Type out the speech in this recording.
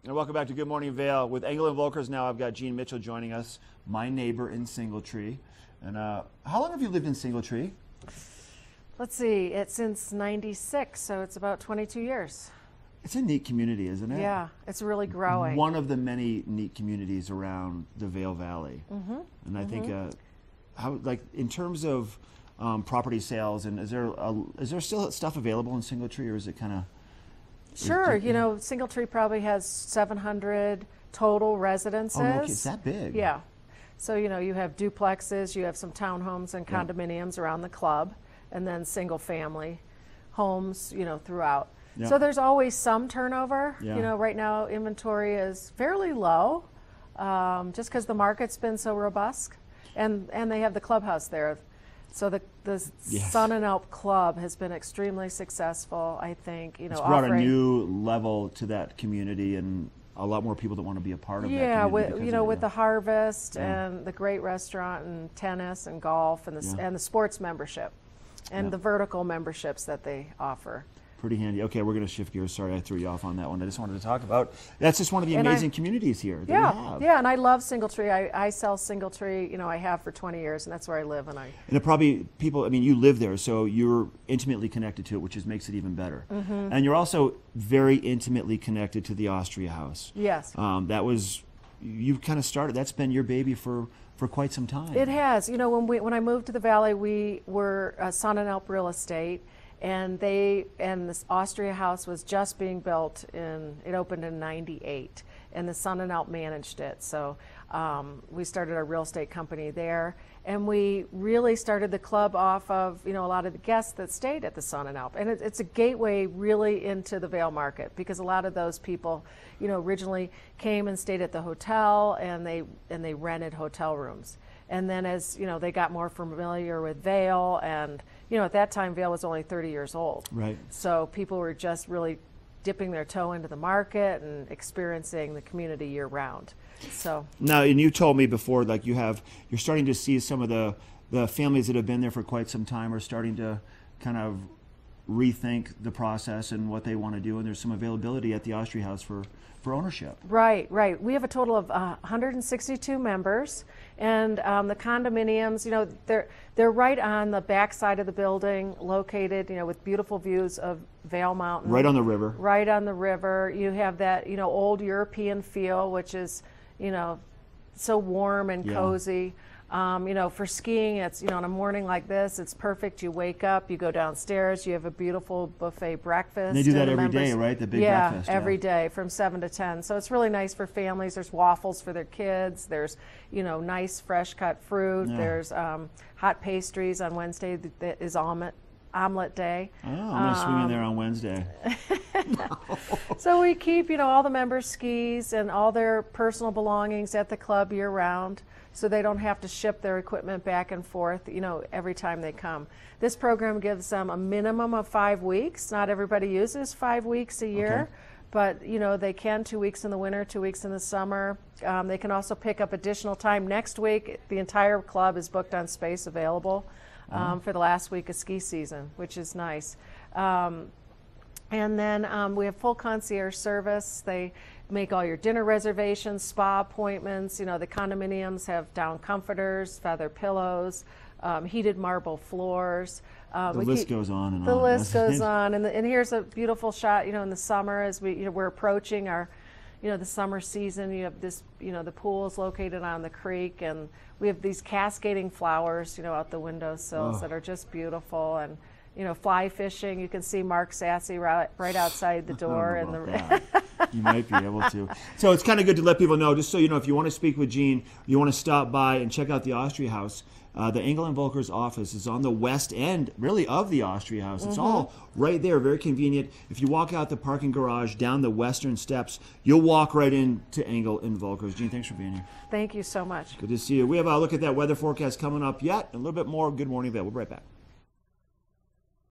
And welcome back to Good Morning Vail. With Engel and Volkers now, I've got Gene Mitchell joining us, my neighbor in Singletree. And how long have you lived in Singletree? Let's see, it's since '96, so it's about 22 years. It's a neat community, isn't it? Yeah, it's really growing. One of the many neat communities around the Vail Valley. And I think, how, like, in terms of property sales, and is there still stuff available in Singletree, or is it kind of? Sure, you know, Singletree probably has 700 total residences. Oh, no, okay, it's that big. Yeah. So, you know, you have duplexes, you have some townhomes and condominiums around the club, and then single family homes, you know, throughout. Yeah. So there's always some turnover. Yeah. You know, right now inventory is fairly low, just because the market's been so robust, and they have the clubhouse there. So the Sun and Alp Club has been extremely successful, I think. You know, it's brought a new level to that community, and a lot more people that want to be a part of that community. Yeah, you know, with the Harvest and the great restaurant and tennis and golf and the sports membership and the vertical memberships that they offer. Pretty handy. Okay, we're going to shift gears. Sorry, I threw you off on that one. I just wanted to talk about, that's just one of the amazing communities here that we have. Yeah, and I love Singletree. I sell Singletree, you know, I have for 20 years, and that's where I live. And it probably, people, I mean, you live there, so you're intimately connected to it, which makes it even better. And you're also very intimately connected to the Austria House. Yes. That was, you kind of started, that's been your baby for quite some time. It has. You know, when I moved to the Valley, we were Sun and Alp Real Estate. And this Austria House was just being built it opened in '98, and the Sun and Alp managed it. So we started our real estate company there, and we really started the club off of, you know, a lot of the guests that stayed at the Sun and Alp. And it's a gateway really into the Vail market, because a lot of those people, you know, originally came and stayed at the hotel, and they rented hotel rooms. And then as, you know, they got more familiar with Vail, and, you know, at that time Vail was only 30 years old. Right. So people were just really dipping their toe into the market and experiencing the community year round. So now, and you told me before, like, you're starting to see some of the families that have been there for quite some time are starting to kind of rethink the process and what they want to do, and there's some availability at the Austria House for ownership. Right. We have a total of 162 members, and the condominiums, you know, they're right on the back side of the building, located, you know, with beautiful views of Vail Mountain. Right on the river. Right on the river. You have that, you know, old European feel, which is, you know, so warm and cozy. You know, for skiing, it's, you know, on a morning like this, it's perfect. You wake up, you go downstairs, you have a beautiful buffet breakfast. And they do that every day, right? The big breakfast. Every day from 7 to 10. So it's really nice for families. There's waffles for their kids. There's, you know, nice fresh cut fruit. There's hot pastries on Wednesday. That is omelet day. Oh, I'm going to swing in there on Wednesday. So we keep, you know, all the members' skis and all their personal belongings at the club year round, so they don't have to ship their equipment back and forth, you know, every time they come. This program gives them a minimum of 5 weeks. Not everybody uses 5 weeks a year, but, you know, they can 2 weeks in the winter, 2 weeks in the summer. They can also pick up additional time. Next week, the entire club is booked on space available for the last week of ski season, which is nice. And then we have full concierge service. They make all your dinner reservations, spa appointments. You know, the condominiums have down comforters, feather pillows, heated marble floors. The list goes on and on. The list goes on. And here's a beautiful shot, you know, in the summer as we're approaching our, you know, the summer season. You have this, you know, the pool is located on the creek, and we have these cascading flowers, you know, out the windowsills that are just beautiful. And, you know, fly fishing. You can see Mark Sassy right outside the door. You might be able to. So it's kind of good to let people know, just so you know, if you want to speak with Gene, you want to stop by and check out the Austria House. The Engel and Volkers office is on the west end, really, of the Austria House. It's all right there, very convenient. If you walk out the parking garage down the western steps, you'll walk right into Engel and Volkers. Gene, thanks for being here. Thank you so much. Good to see you. We have a look at that weather forecast coming up yet. A little bit more Good Morning Vail. We'll be right back.